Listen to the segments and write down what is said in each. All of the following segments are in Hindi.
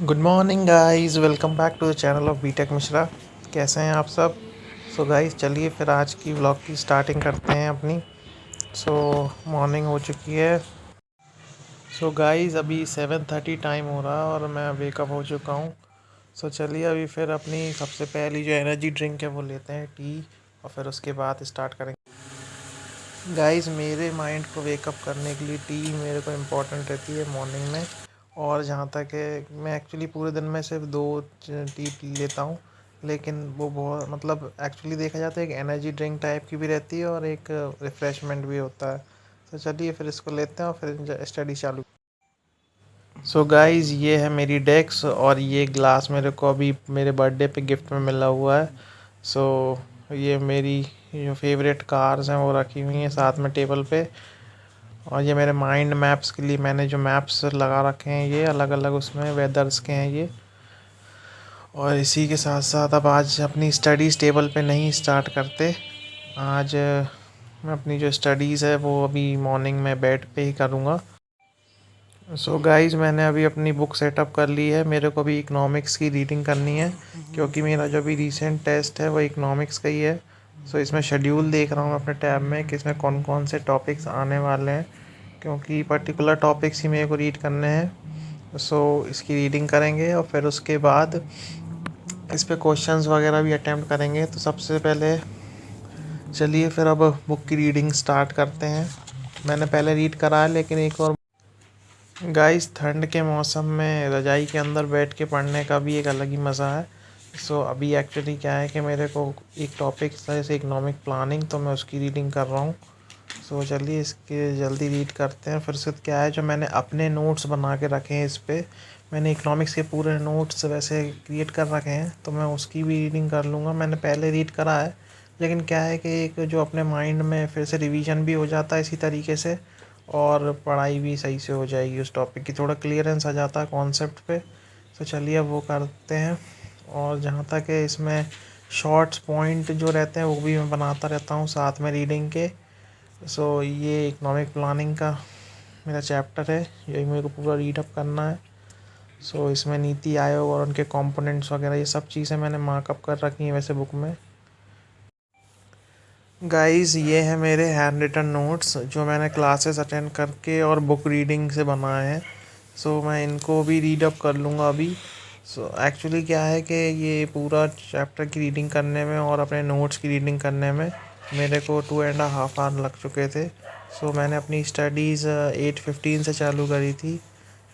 Good morning guys, welcome back to the channel of BTech Mishra. कैसे हैं आप सब? सो गाइस, चलिए फिर आज की व्लॉग की स्टार्टिंग करते हैं अपनी। सो मॉर्निंग हो चुकी है। सो गाइस, अभी 7:30 टाइम हो रहा है और मैं वेकअप हो चुका हूँ। सो चलिए अभी फिर अपनी सबसे पहली जो एनर्जी ड्रिंक है वो लेते हैं, टी। और फिर उसके बाद स्टार्ट करेंगे। गाइस, मेरे माइंड को वेकअप करने के लिए टी मेरे को इम्पोर्टेंट रहती है मॉर्निंग में। और जहाँ तक है, मैं एक्चुअली पूरे दिन में सिर्फ दो टी पी लेता हूँ। लेकिन वो बहुत मतलब एक्चुअली देखा जाता है एक एनर्जी ड्रिंक टाइप की भी रहती है और एक रिफ़्रेशमेंट भी होता है। तो चलिए फिर इसको लेते हैं और फिर स्टडी चालू। सो गाइस, ये है मेरी डेस्क और ये ग्लास मेरे को अभी मेरे बर्थडे पे गिफ्ट में मिला हुआ है। सो ये मेरी जो फेवरेट कार्स हैं वो रखी हुई हैं साथ में टेबल पे। और ये मेरे माइंड मैप्स के लिए मैंने जो मैप्स लगा रखे हैं ये अलग अलग उसमें वेदर्स के हैं ये। और इसी के साथ साथ अब आज अपनी स्टडीज़ टेबल पे नहीं स्टार्ट करते। आज मैं अपनी जो स्टडीज़ है वो अभी मॉर्निंग में बेड पे ही करूँगा। सो गाइस, मैंने अभी अपनी बुक सेटअप कर ली है। मेरे को भी इकोनॉमिक्स की रीडिंग करनी है क्योंकि मेरा जो भी रीसेंट टेस्ट है वो इकोनॉमिक्स का ही है। सो इसमें शेड्यूल देख रहा हूँ अपने टैब में कि इसमें कौन कौन से टॉपिक्स आने वाले हैं, क्योंकि पर्टिकुलर टॉपिक्स ही मेरे को रीड करने हैं। सो इसकी रीडिंग करेंगे और फिर उसके बाद इस पे क्वेश्चंस वगैरह भी अटेम्प्ट करेंगे। तो सबसे पहले चलिए फिर अब बुक की रीडिंग स्टार्ट करते हैं। मैंने पहले रीड करा है लेकिन एक और गाइस, ठंड के मौसम में रज़ाई के अंदर बैठ के पढ़ने का भी एक अलग ही मज़ा है। सो अभी एक्चुअली क्या है कि मेरे को एक टॉपिक था जैसे इकोनॉमिक प्लानिंग, तो मैं उसकी रीडिंग कर रहा हूँ। सो चलिए इसके जल्दी रीड करते हैं। फिर से क्या है, जो मैंने अपने नोट्स बना के रखे हैं इस पे, मैंने इकोनॉमिक्स के पूरे नोट्स वैसे क्रिएट कर रखे हैं, तो मैं उसकी भी रीडिंग कर लूँगा। मैंने पहले रीड करा है लेकिन क्या है कि एक जो अपने माइंड में फिर से रिवीजन भी हो जाता है इसी तरीके से, और पढ़ाई भी सही से हो जाएगी उस टॉपिक की, थोड़ा क्लियरेंस आ जाता है कॉन्सेप्ट पे। तो चलिए अब वो करते हैं। और जहाँ तक है इसमें शॉर्ट्स पॉइंट जो रहते हैं वो भी मैं बनाता रहता हूँ साथ में रीडिंग के। सो ये इकोनॉमिक प्लानिंग का मेरा चैप्टर है, यही मेरे को पूरा रीड अप करना है। सो इसमें नीति आयोग और उनके कंपोनेंट्स वगैरह ये सब चीज़ें मैंने मार्कअप कर रखी हैं वैसे बुक में। गाइस, ये है मेरे हैंड रिटन नोट्स जो मैंने क्लासेस अटेंड करके और बुक रीडिंग से बनाए हैं। सो मैं इनको भी रीड अप कर लूँगा अभी। सो एक्चुअली क्या है कि ये पूरा चैप्टर की रीडिंग करने में और अपने नोट्स की रीडिंग करने में मेरे को 2.5 आवर लग चुके थे। सो मैंने अपनी स्टडीज़ 8:15 से चालू करी थी,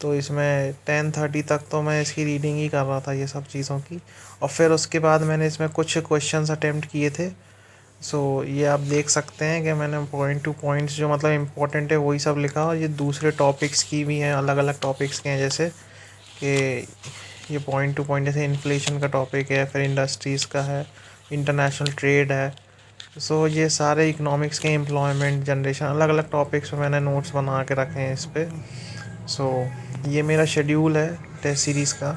तो इसमें 10:30 तक तो मैं इसकी रीडिंग ही कर रहा था ये सब चीज़ों की। और फिर उसके बाद मैंने इसमें कुछ क्वेश्चंस अटेम्प्ट किए थे। सो ये आप देख सकते हैं कि मैंने पॉइंट टू पॉइंट्स जो मतलब इम्पोर्टेंट है वही सब लिखा, और ये दूसरे टॉपिक्स की भी हैं, अलग अलग टॉपिक्स के हैं, जैसे कि ये पॉइंट टू पॉइंट जैसे इन्फ्लेशन का टॉपिक है, फिर इंडस्ट्रीज़ का है, इंटरनेशनल ट्रेड है। सो ये सारे इकोनॉमिक्स के एम्प्लॉयमेंट जनरेशन अलग अलग टॉपिक्स पे मैंने नोट्स बना के रखे हैं इस पर। सो ये मेरा शेड्यूल है टेस्ट सीरीज़ का।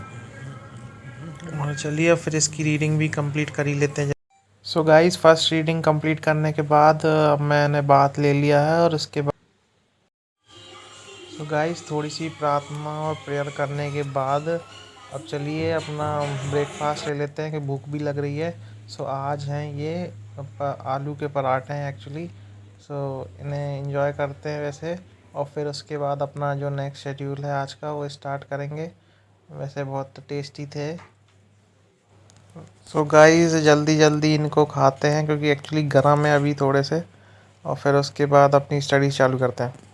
और चलिए अब फिर इसकी रीडिंग भी कंप्लीट कर ही लेते हैं। So guys, first reading complete करने के बाद अब मैंने बात ले लिया है और उसके बाद सो गाइस, थोड़ी सी प्रार्थना और प्रेयर करने के बाद अब चलिए अपना ब्रेकफास्ट ले लेते हैं कि भूख भी लग रही है। सो आज हैं ये आलू के पराठे हैं एक्चुअली। सो इन्हें एंजॉय करते हैं वैसे, और फिर उसके बाद अपना जो नेक्स्ट शेड्यूल है आज का वो स्टार्ट करेंगे। वैसे बहुत टेस्टी थे। सो गाइस, जल्दी जल्दी इनको खाते हैं क्योंकि एक्चुअली गर्म है अभी थोड़े से, और फिर उसके बाद अपनी स्टडी चालू करते हैं।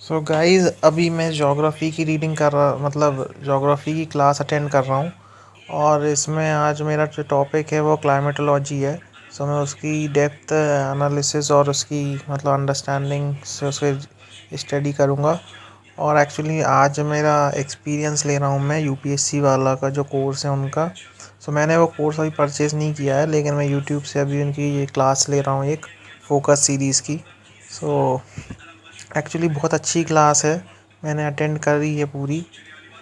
सो गाइस, अभी मैं ज्योग्राफ़ी की रीडिंग कर रहा मतलब ज्योग्राफ़ी की क्लास अटेंड कर रहा हूँ, और इसमें आज मेरा जो टॉपिक है वो क्लाइमेटोलॉजी है। सो मैं उसकी डेप्थ एनालिसिस और उसकी मतलब अंडरस्टैंडिंग से उसके स्टडी करूँगा। और एक्चुअली आज मेरा एक्सपीरियंस ले रहा हूँ मैं यूपीएससी वाला का जो कोर्स है उनका। सो मैंने वो कोर्स अभी परचेज़ नहीं किया है लेकिन मैं यूट्यूब से अभी उनकी ये क्लास ले रहा हूँ एक फोकस सीरीज़ की। सो एक्चुअली बहुत अच्छी क्लास है, मैंने अटेंड करी है पूरी।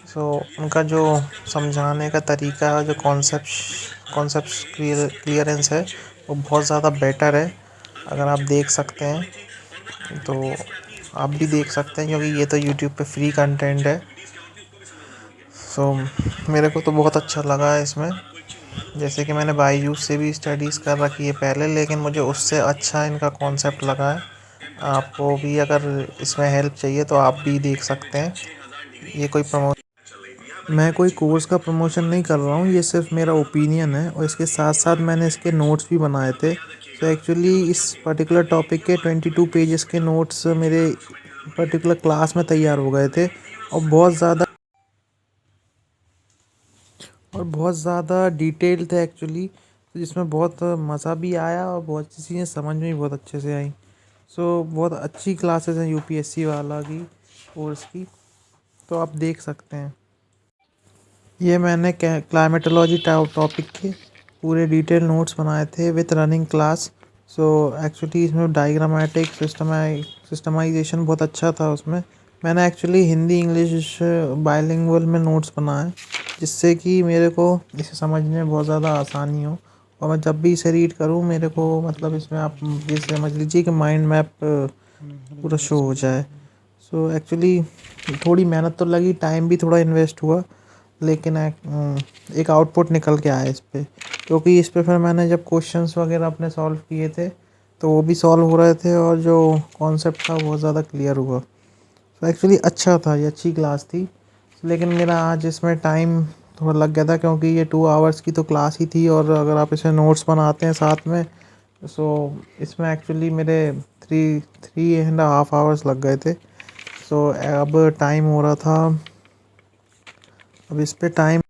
सो उनका जो समझाने का तरीका है, जो कॉन्सेप्ट्स क्लियरेंस है वो बहुत ज़्यादा बेटर है। अगर आप देख सकते हैं तो आप भी देख सकते हैं क्योंकि ये तो यूट्यूब पे फ्री कंटेंट है। सो मेरे को तो बहुत अच्छा लगा है इसमें। जैसे कि मैंने बायजूस से भी स्टडीज़ कर रखी है पहले, लेकिन मुझे उससे अच्छा इनका कॉन्सेप्ट लगा है। आपको भी अगर इसमें हेल्प चाहिए तो आप भी देख सकते हैं। ये कोई मैं कोई कोर्स का प्रमोशन नहीं कर रहा हूँ, ये सिर्फ मेरा ओपिनियन है और इसके साथ साथ मैंने इसके नोट्स भी बनाए थे। तो एक्चुअली इस पर्टिकुलर टॉपिक के 22 पेजेस के नोट्स मेरे पर्टिकुलर क्लास में तैयार हो गए थे और बहुत ज़्यादा डिटेल थे एक्चुअली। तो जिसमें बहुत मज़ा भी आया और बहुत सी चीज़ें समझ में भी बहुत अच्छे से आई। सो बहुत अच्छी क्लासेस हैं यूपीएससी वाला की कोर्स की, तो आप देख सकते हैं। ये मैंने क्लाइमेटोलॉजी टॉपिक के पूरे डिटेल नोट्स बनाए थे with running class. So actually इसमें डायग्रामेटिक सिस्टमाइजेशन बहुत अच्छा था उसमें। मैंने एक्चुअली हिंदी इंग्लिश बाइलिंगुअल में नोट्स बनाए, जिससे कि मेरे को इसे समझने में बहुत ज़्यादा आसानी हो और मैं जब भी इसे रीड करूँ मेरे को मतलब इसमें आप ये समझ लीजिए कि माइंड मैप पूरा शो हो जाए। सो एक्चुअली थोड़ी मेहनत तो लगी, टाइम भी थोड़ा इन्वेस्ट हुआ, लेकिन एक आउटपुट निकल के आया इस पे। क्योंकि इस पे फिर मैंने जब क्वेश्चंस वगैरह अपने सॉल्व किए थे तो वो भी सॉल्व हो रहे थे और जो कॉन्सेप्ट था बहुत ज़्यादा क्लियर हुआ। तो एक्चुअली अच्छा था, ये अच्छी क्लास थी। लेकिन मेरा आज इसमें टाइम थोड़ा लग गया था क्योंकि ये 2 आवर्स की तो क्लास ही थी और अगर आप इसमें नोट्स बनाते हैं साथ में, सो इसमें एक्चुअली मेरे 3.5 आवर्स लग गए थे। सो अब टाइम हो रहा था, अब इस पे टाइम।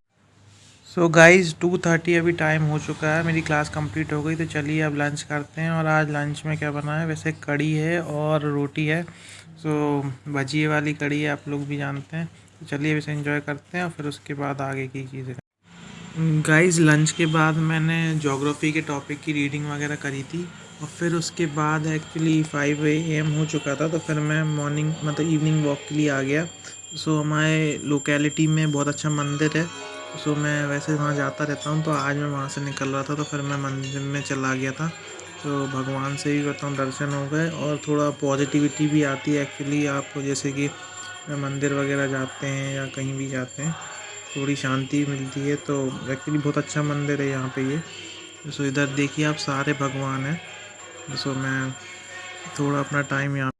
सो गाइज़ 2:30 अभी टाइम हो चुका है, मेरी क्लास कंप्लीट हो गई। तो चलिए अब लंच करते हैं। और आज लंच में क्या बना है, वैसे कड़ी है और रोटी है। सो भजिए वाली कड़ी है, आप लोग भी जानते हैं। तो चलिए अब इसे एंजॉय करते हैं और फिर उसके बाद आगे की चीज़ें। गाइज़ लंच के बाद मैंने ज्योग्राफी के टॉपिक की रीडिंग वगैरह करी थी और फिर उसके बाद एक्चुअली 5 AM हो चुका था। तो फिर मैं मॉर्निंग मतलब इवनिंग वॉक के लिए आ गया। सो हमारे लोकेलिटी में बहुत अच्छा मंदिर है। सो मैं वैसे वहाँ जाता रहता हूँ, तो आज मैं वहाँ से निकल रहा था तो फिर मैं मंदिर में चला गया था। तो भगवान से भी बताऊँ दर्शन हो गए और थोड़ा पॉजिटिविटी भी आती है एक्चुअली आपको, जैसे कि मंदिर वगैरह जाते हैं या कहीं भी जाते हैं थोड़ी शांति मिलती है। तो एक्चुअली बहुत अच्छा मंदिर है यहाँ पे ये। सो इधर देखिए आप सारे भगवान हैं। सो मैं थोड़ा अपना टाइम यहाँ।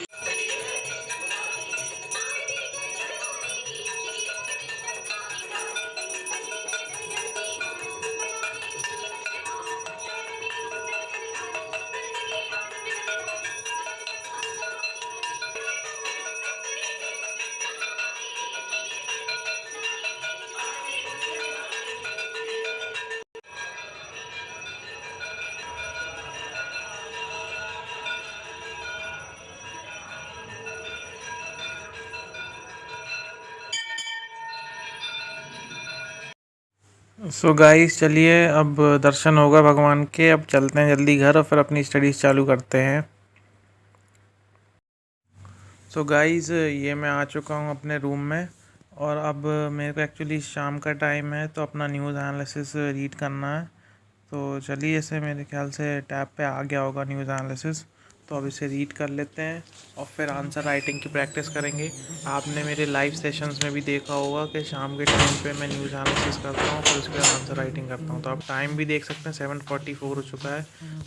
सो गाइस चलिए अब दर्शन होगा भगवान के, अब चलते हैं जल्दी घर और फिर अपनी स्टडीज़ चालू करते हैं। सो गाइस ये मैं आ चुका हूँ अपने रूम में और अब मेरे को एक्चुअली शाम का टाइम है तो अपना न्यूज़ एनालिसिस रीड करना है। तो चलिए इसे मेरे ख्याल से टैब पे आ गया होगा न्यूज़ एनालिसिस। तो अब इसे रीड कर लेते हैं और फिर आंसर राइटिंग की प्रैक्टिस करेंगे। आपने मेरे लाइव सेशंस में भी देखा होगा कि शाम के टाइम पे मैं न्यूज़ एनालिसिस करता हूँ फिर उसके बाद आंसर राइटिंग करता हूँ। तो आप टाइम भी देख सकते हैं 7:44 हो चुका है।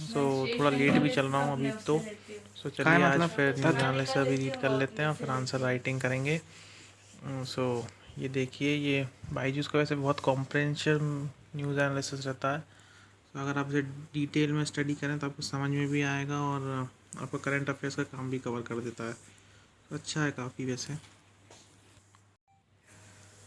सो थोड़ा लेट भी चल रहा हूँ अभी तो। सो चलिए आज फिर न्यूज़ एनालिसिस अभी रीड कर लेते हैं और फिर आंसर राइटिंग करेंगे। सो ये देखिए, ये बाईजूस का वैसे बहुत कॉम्प्रिहेंसिव न्यूज़ एनालिसिस रहता है। तो अगर आप इसे डिटेल में स्टडी करें तो आपको समझ में भी आएगा और आपका करंट अफेयर्स का काम भी कवर कर देता है। तो अच्छा है काफ़ी वैसे।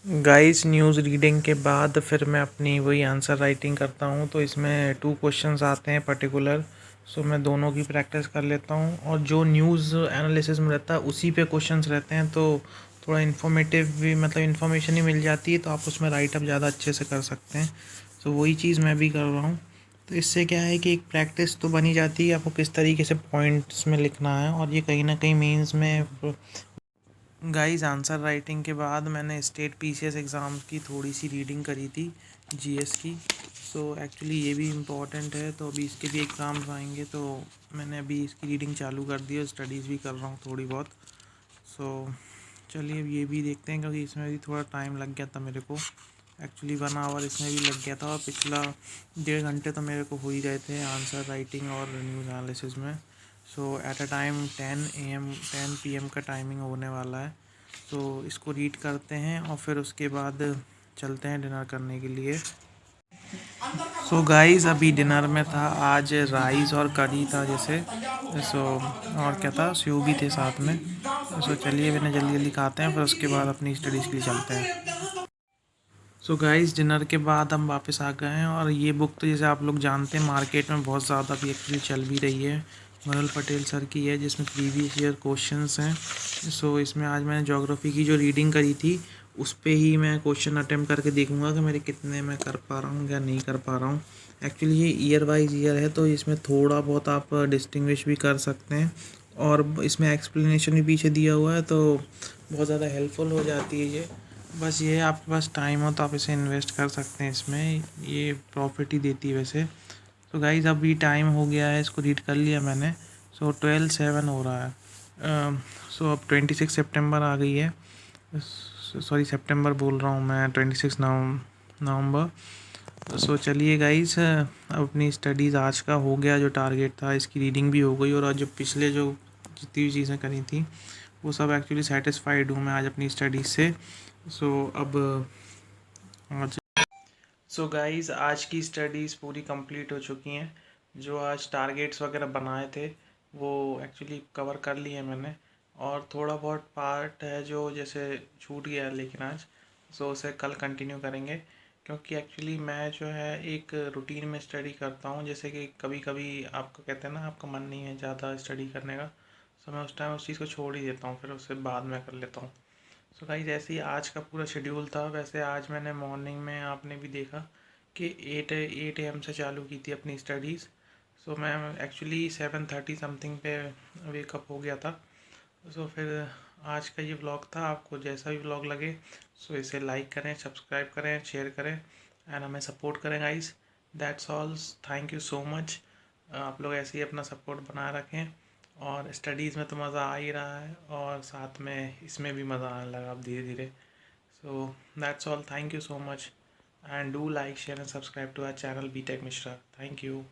गाइस न्यूज़ रीडिंग के बाद फिर मैं अपनी वही आंसर राइटिंग करता हूँ। तो इसमें 2 क्वेश्चंस आते हैं पर्टिकुलर। सो मैं दोनों की प्रैक्टिस कर लेता हूँ और जो न्यूज़ एनालिसिस में रहता है उसी पे क्वेश्चंस रहते हैं। तो थोड़ा इन्फॉर्मेटिव भी मतलब इन्फॉर्मेशन ही मिल जाती है, तो आप उसमें राइट अप ज़्यादा अच्छे से कर सकते हैं। तो वही चीज़ मैं भी कर रहा हूँ। तो इससे क्या है कि एक प्रैक्टिस तो बनी जाती है आपको किस तरीके से पॉइंट्स में लिखना है, और ये कहीं ना कहीं मेंस में। गाइस आंसर राइटिंग के बाद मैंने स्टेट पीसीएस एग्ज़ाम की थोड़ी सी रीडिंग करी थी, जीएस की। सो एक्चुअली ये भी इम्पोर्टेंट है, तो अभी इसके भी एग्ज़ाम्स आएंगे तो मैंने अभी इसकी रीडिंग चालू कर दी और स्टडीज़ भी कर रहा हूँ थोड़ी बहुत। सो चलिए अब ये भी देखते हैं, क्योंकि इसमें भी थोड़ा टाइम लग गया था मेरे को। एक्चुअली 1 आवर इसमें भी लग गया था, और पिछला 1.5 घंटे तो मेरे को हो ही गए थे आंसर राइटिंग और न्यूज़ एनालिसिस में। सो एट अ टाइम 10 PM का टाइमिंग होने वाला है। तो इसको रीड करते हैं और फिर उसके बाद चलते हैं डिनर करने के लिए। सो गाइस अभी डिनर में था आज राइस और करी था जैसे। सो और क्या था, स्यू भी थे साथ में। सो चलिए मैंने जल्दी जल्दी खाते हैं, फिर उसके बाद अपनी स्टडीज़ के लिए चलते हैं। सो गाइस डिनर के बाद हम वापस आ गए हैं, और ये बुक तो जैसे आप लोग जानते हैं मार्केट में बहुत ज़्यादा भी एक्चुअली चल भी रही है। मनोहर पटेल सर की है, जिसमें प्रीवियस ईयर क्वेश्चंस हैं। सो इसमें आज मैंने ज्योग्राफी की जो रीडिंग करी थी उस पे ही मैं क्वेश्चन अटेम्प्ट करके देखूंगा कि मेरे कितने मैं कर पा रहा हूँ या नहीं कर पा रहा हूँ। एक्चुअली ये ईयर वाइज ईयर है, तो इसमें थोड़ा बहुत आप डिस्टिंग्विश भी कर सकते हैं, और इसमें एक्सप्लेनेशन भी पीछे दिया हुआ है, तो बहुत ज़्यादा हेल्पफुल हो जाती है ये। बस ये आपके पास टाइम हो तो आप इसे इन्वेस्ट कर सकते हैं इसमें, ये प्रॉफिट ही देती है वैसे। तो गाइज़ अभी टाइम हो गया है, इसको रीड कर लिया मैंने। सो 12:07 हो रहा है। सो अब 26 सितंबर आ गई है। सॉरी सितंबर बोल रहा हूँ मैं, 26 नवंबर। सो चलिए गाइज़ अब अपनी स्टडीज़ आज का हो गया, जो टारगेट था इसकी रीडिंग भी हो गई, और आज जो पिछले जो जितनी भी चीज़ें करी थी वो सब एक्चुअली सेटिस्फाइड हूँ मैं आज अपनी स्टडीज़ से। सो अब आज सो गाइज़ आज की स्टडीज़ पूरी कंप्लीट हो चुकी हैं। जो आज टारगेट्स वगैरह बनाए थे वो एक्चुअली कवर कर लिए मैंने, और थोड़ा बहुत पार्ट है जो जैसे छूट गया है, लेकिन आज सो उसे कल कंटिन्यू करेंगे। क्योंकि एक्चुअली मैं जो है एक रूटीन में स्टडी करता हूँ, जैसे कि कभी कभी आपको कहते हैं ना आपका मन नहीं है ज़्यादा स्टडी करने का, सो मैं उस टाइम उस चीज़ को छोड़ ही देता हूँ, फिर उससे बाद में कर लेता हूँ। सो गाइस जैसे ही आज का पूरा शेड्यूल था, वैसे आज मैंने मॉर्निंग में आपने भी देखा कि 8 AM से चालू की थी अपनी स्टडीज़। सो मैं एक्चुअली 7:30 समथिंग पे वेकअप हो गया था। सो फिर आज का ये व्लॉग था। आपको जैसा भी व्लॉग लगे सो इसे लाइक करें, सब्सक्राइब करें, शेयर करें, एंड हमें सपोर्ट करें guys. That's all, thank you so much. आप लोग ऐसे ही अपना सपोर्ट बनाए रखें, और स्टडीज़ में तो मज़ा आ ही रहा है, और साथ में इसमें भी मज़ा आने लगा अब धीरे धीरे। So that's all, thank you so much, and do like, share and subscribe to our channel BTech Mishra. Thank you.